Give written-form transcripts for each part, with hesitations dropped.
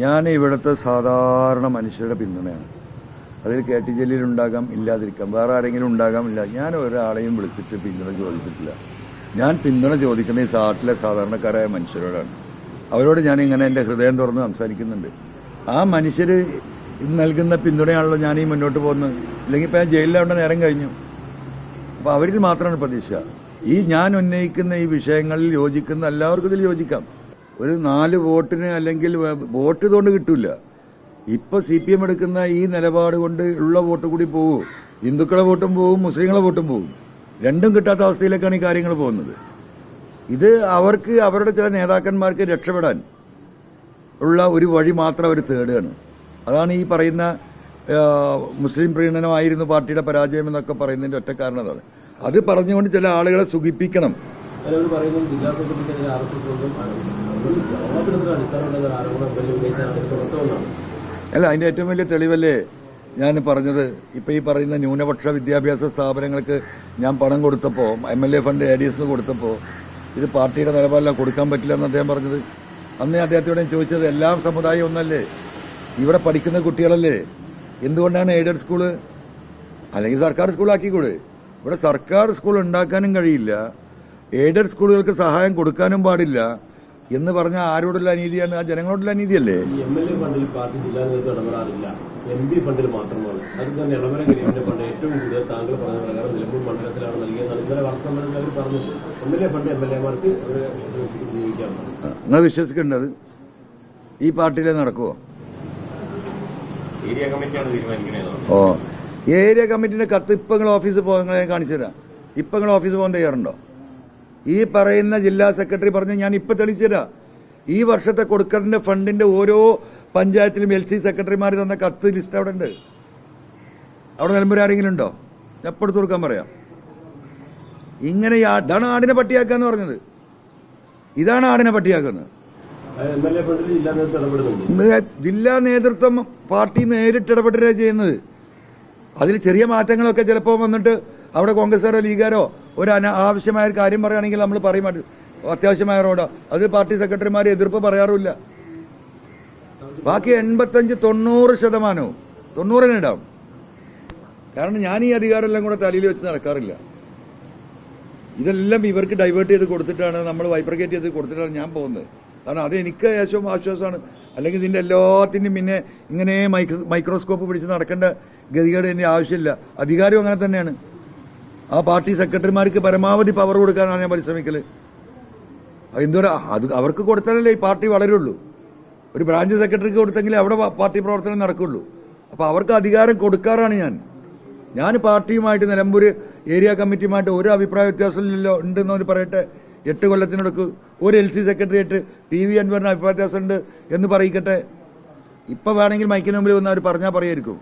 ഞാൻ ഇവിടുത്തെ സാധാരണ മനുഷ്യരുടെ പിന്തുണയാണ്. അതിൽ KT ജലീലുണ്ടാകാം, ഇല്ലാതിരിക്കാം, വേറെ ആരെങ്കിലും ഉണ്ടാകാം, ഇല്ല. ഞാൻ ഒരാളെയും വിളിച്ചിട്ട് പിന്തുണ ചോദിച്ചിട്ടില്ല. ഞാൻ പിന്തുണ ചോദിക്കുന്ന ഈ നാട്ടിലെ സാധാരണക്കാരായ മനുഷ്യരോടാണ്. അവരോട് ഞാൻ ഇങ്ങനെ എൻ്റെ ഹൃദയം തുറന്ന് സംസാരിക്കുന്നുണ്ട്. ആ മനുഷ്യർ നൽകുന്ന പിന്തുണയാണല്ലോ ഞാൻ ഈ മുന്നോട്ട് പോകുന്നത്. ഇല്ലെങ്കിൽ ഇപ്പം ഞാൻ ജയിലിലാവേണ്ട നേരം കഴിഞ്ഞു. അപ്പോൾ അവരിൽ മാത്രമാണ് പ്രതീക്ഷ. ഈ ഞാൻ ഉന്നയിക്കുന്ന ഈ വിഷയങ്ങളിൽ യോജിക്കുന്ന എല്ലാവർക്കും ഇതിൽ യോജിക്കാം. ഒരു 4 വോട്ടിന് അല്ലെങ്കിൽ വോട്ട് ഇതുകൊണ്ട് കിട്ടില്ല. ഇപ്പോൾ CPM എടുക്കുന്ന ഈ നിലപാട് കൊണ്ട് ഉള്ള വോട്ട് കൂടി പോകും. ഹിന്ദുക്കളെ വോട്ടും പോകും, മുസ്ലിങ്ങളെ വോട്ടും പോകും. രണ്ടും കിട്ടാത്ത അവസ്ഥയിലേക്കാണ് ഈ കാര്യങ്ങൾ പോകുന്നത്. ഇത് അവർക്ക് അവരുടെ ചില നേതാക്കന്മാർക്ക് രക്ഷപ്പെടാൻ ഉള്ള ഒരു വഴി മാത്രം അവർ തേടുകയാണ്. അതാണ് ഈ പറയുന്ന മുസ്ലിം പ്രീണനമായിരുന്നു പാർട്ടിയുടെ പരാജയം എന്നൊക്കെ പറയുന്നതിന്റെ ഒറ്റ കാരണം അതാണ്. അത് പറഞ്ഞുകൊണ്ട് ചില ആളുകളെ സുഖിപ്പിക്കണം. അല്ല, അതിന്റെ ഏറ്റവും വലിയ തെളിവല്ലേ ഞാൻ പറഞ്ഞത്. ഇപ്പൊ ഈ പറയുന്ന ന്യൂനപക്ഷ വിദ്യാഭ്യാസ സ്ഥാപനങ്ങൾക്ക് ഞാൻ പണം കൊടുത്തപ്പോൾ, MLA ഫണ്ട് ADS കൊടുത്തപ്പോൾ, ഇത് പാർട്ടിയുടെ നിലപാടില്ല, കൊടുക്കാൻ പറ്റില്ല എന്ന് അദ്ദേഹം പറഞ്ഞത്. അന്നേ അദ്ദേഹത്തോടെ ചോദിച്ചത്, എല്ലാ സമുദായം ഒന്നല്ലേ, ഇവിടെ പഠിക്കുന്ന കുട്ടികളല്ലേ, എന്തുകൊണ്ടാണ് എയ്ഡഡ് സ്കൂള് അല്ലെങ്കിൽ സർക്കാർ സ്കൂളാക്കിക്കൂടെ? ഇവിടെ സർക്കാർ സ്കൂൾ ഉണ്ടാക്കാനും കഴിയില്ല, എയ്ഡഡ് സ്കൂളുകൾക്ക് സഹായം കൊടുക്കാനും പാടില്ല എന്ന് പറഞ്ഞാൽ ആരോടുള്ള അനീതിയാണ്? ആ ജനങ്ങളോടുള്ള അനീതിയല്ലേ? MLA ഫണ്ടിൽ പാർട്ടി ജില്ലാ നേതൃത്വം ഇടപെടാറില്ല, MP ഫണ്ടിൽ മാത്രമാണ്. അത് തന്നെ ഇളമര ഗരീബിന്റെ ഫണ്ട് ഏറ്റവും കൂടുതൽ താങ്കൾ പറഞ്ഞ പ്രകാരം നിലമ്പൂർ മണ്ഡലത്തിലാണ് നൽകിയെന്നാണ് ഇന്നലെ വാർത്താസമ്മേളനത്തിൽ അവർ പറഞ്ഞത്. MLA ഫണ്ട് MLA-മാർക്ക് ഉപയോഗിക്കാം. നിങ്ങൾ വിശ്വസിക്കേണ്ടത് ഈ പാർട്ടിയിലേ നടക്കുമോ? ഏരിയ കമ്മിറ്റിയാണ് തീരുമാനിക്കുന്നത്. ഏരിയ കമ്മിറ്റിന്റെ കത്ത് ഇപ്പം നിങ്ങൾ ഓഫീസിൽ പോകാൻ ഞാൻ കാണിച്ചു തരാം. ഇപ്പം നിങ്ങൾ ഓഫീസിൽ പോകാൻ തയ്യാറുണ്ടോ? ഈ പറയുന്ന ജില്ലാ സെക്രട്ടറി പറഞ്ഞ് ഞാൻ ഇപ്പം തെളിച്ചു തരാം. ഈ വർഷത്തെ കൊടുക്കുന്ന ഫണ്ടിന്റെ ഓരോ പഞ്ചായത്തിലും LC സെക്രട്ടറിമാർ തന്ന കത്ത് ലിസ്റ്റ് അവിടെ ഉണ്ട്. അവിടെ നിലമ്പൂർ ആരെങ്കിലും ഉണ്ടോ? എപ്പോഴത്ത് കൊടുക്കാൻ പറയാം. ഇങ്ങനെ ഇതാണ് ആടിനെ പട്ടിയാക്കാന്ന് പറഞ്ഞത്. ഇതാണ് ആടിനെ പട്ടിയാക്കുന്നത്. ജില്ലാ നേതൃത്വം പാർട്ടി നേരിട്ട് ഇടപെട്ടേ ചെയ്യുന്നത്. അതിൽ ചെറിയ മാറ്റങ്ങളൊക്കെ ചിലപ്പോൾ വന്നിട്ട് അവിടെ കോൺഗ്രസ്സുകാരോ ലീഗാരോ ഒരു ആവശ്യമായ ഒരു കാര്യം പറയുകയാണെങ്കിൽ നമ്മൾ പറയും, അത്യാവശ്യമായ റോഡോ, അത് പാർട്ടി സെക്രട്ടറിമാർ എതിർപ്പ് പറയാറുമില്ല. ബാക്കി 85-90% 90 ഇടാം. കാരണം ഞാൻ ഈ അധികാരമെല്ലാം കൂടെ തലയിൽ വെച്ച് നടക്കാറില്ല. ഇതെല്ലാം ഇവർക്ക് ഡൈവേർട്ട് ചെയ്ത് കൊടുത്തിട്ടാണ്, നമ്മൾ വൈബ്രിക്കേറ്റ് ചെയ്ത് കൊടുത്തിട്ടാണ് ഞാൻ പോകുന്നത്. കാരണം അത് എനിക്ക് ഏറ്റവും ആശ്വാസമാണ്. അല്ലെങ്കിൽ ഇതിൻ്റെ എല്ലാത്തിനും പിന്നെ ഇങ്ങനെ മൈക്രോസ്കോപ്പ് പിടിച്ച് നടക്കേണ്ട ഗതികേട് എൻ്റെ ആവശ്യമില്ല. അധികാരം അങ്ങനെ തന്നെയാണ്. ആ പാർട്ടി സെക്രട്ടറിമാർക്ക് പരമാവധി പവർ കൊടുക്കാനാണ് ഞാൻ പരിശ്രമിക്കല്. എന്തുകൊണ്ടാ? അത് അവർക്ക് കൊടുത്താലല്ലേ ഈ പാർട്ടി വളരുള്ളൂ. ഒരു ബ്രാഞ്ച് സെക്രട്ടറിക്ക് കൊടുത്തെങ്കിൽ അവിടെ പാർട്ടി പ്രവർത്തനം നടക്കുള്ളൂ. അപ്പോൾ അവർക്ക് അധികാരം കൊടുക്കാറാണ് ഞാൻ പാർട്ടിയുമായിട്ട് നിലമ്പൂർ ഏരിയ കമ്മിറ്റിയുമായിട്ട് ഒരു അഭിപ്രായ വ്യത്യാസമില്ലല്ലോ. ഉണ്ടെന്ന് പറയട്ടെ. 8 കൊല്ലത്തിനടുക്ക് ഒരു LC സെക്രട്ടറിയായിട്ട് PV അൻവറിന് അഭിപ്രായ വ്യത്യാസമുണ്ട് എന്ന് പറയിക്കട്ടെ. ഇപ്പം വേണമെങ്കിൽ മൈക്കിന് മുമ്പിൽ വന്ന് അവർ പറഞ്ഞാൽ പറയായിരിക്കും.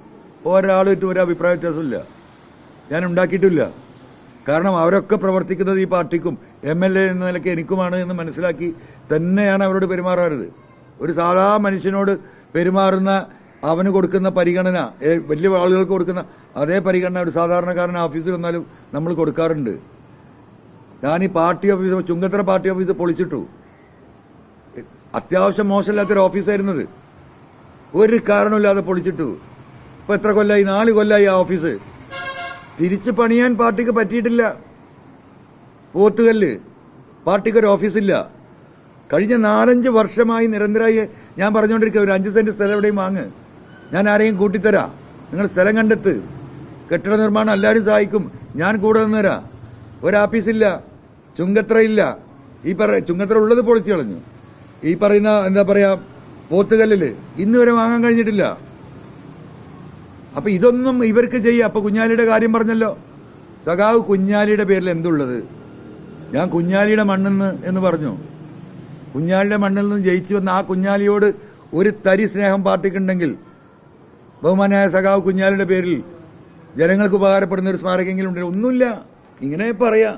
ഒരാളുമായിട്ട് ഒരു അഭിപ്രായ വ്യത്യാസമില്ല, ഞാൻ ഉണ്ടാക്കിയിട്ടില്ല. കാരണം അവരൊക്കെ പ്രവർത്തിക്കുന്നത് ഈ പാർട്ടിക്കും MLA എന്ന നിലയ്ക്ക് എനിക്കുമാണ് എന്ന് മനസ്സിലാക്കി തന്നെയാണ് അവരോട് പെരുമാറാറുത്. ഒരു സാധാ മനുഷ്യനോട് പെരുമാറുന്ന അവന് കൊടുക്കുന്ന പരിഗണന, വലിയ ആളുകൾക്ക് കൊടുക്കുന്ന അതേ പരിഗണന ഒരു സാധാരണക്കാരൻ ഓഫീസിൽ വന്നാലും നമ്മൾ കൊടുക്കാറുണ്ട്. ഞാൻ ഈ party office, Chungathara party office പൊളിച്ചിട്ടു. അത്യാവശ്യം മോശമില്ലാത്തൊരു ഓഫീസായിരുന്നത്, ഒരു കാരണമില്ലാതെ പൊളിച്ചിട്ടു. ഇപ്പം എത്ര കൊല്ലമായി? 4 കൊല്ലമായി ആ ഓഫീസ്. തിരിച്ച് പണിയാൻ പാർട്ടിക്ക് പറ്റിയിട്ടില്ല. പോത്തുകല്ല് പാർട്ടിക്കൊരു ഓഫീസില്ല. കഴിഞ്ഞ 4-5 വർഷമായി നിരന്തരമായി ഞാൻ പറഞ്ഞുകൊണ്ടിരിക്കുക, ഒരു 5 സെന്റ് സ്ഥലം എവിടെയും വാങ്ങ്, ഞാൻ ആരെയും കൂട്ടിത്തരാം, നിങ്ങൾ സ്ഥലം കണ്ടെത്ത്, കെട്ടിട നിർമ്മാണം എല്ലാവരും സഹായിക്കും, ഞാൻ കൂടെ നിന്നുതരാം. ഒരാഫീസില്ല, ചുങ്കത്ര ഇല്ല. ചുങ്കത്ര ഉള്ളത് പൊളിച്ചു കളഞ്ഞു. ഈ പറയുന്ന എന്താ പറയാ പോത്തുകല്ലില് ഇന്ന് വരെ വാങ്ങാൻ കഴിഞ്ഞിട്ടില്ല. അപ്പൊ ഇതൊന്നും ഇവർക്ക് ചെയ്യാം. അപ്പൊ കുഞ്ഞാലിയുടെ കാര്യം പറഞ്ഞല്ലോ, സഖാവ് കുഞ്ഞാലിയുടെ പേരിൽ എന്തുള്ളത്? ഞാൻ കുഞ്ഞാലിയുടെ മണ്ണിന്ന് എന്ന് പറഞ്ഞു. കുഞ്ഞാലിയുടെ മണ്ണിൽ നിന്ന് ജയിച്ചു വന്ന ആ കുഞ്ഞാലിയോട് ഒരു തരി സ്നേഹം പാർട്ടിക്കുണ്ടെങ്കിൽ ബഹുമാനായ സഖാവ് കുഞ്ഞാലിയുടെ പേരിൽ ജനങ്ങൾക്ക് ഉപകാരപ്പെടുന്ന ഒരു സ്മാരകമെങ്കിലും ഉണ്ട്. ഒന്നുമില്ല, ഇങ്ങനെ പറയാം.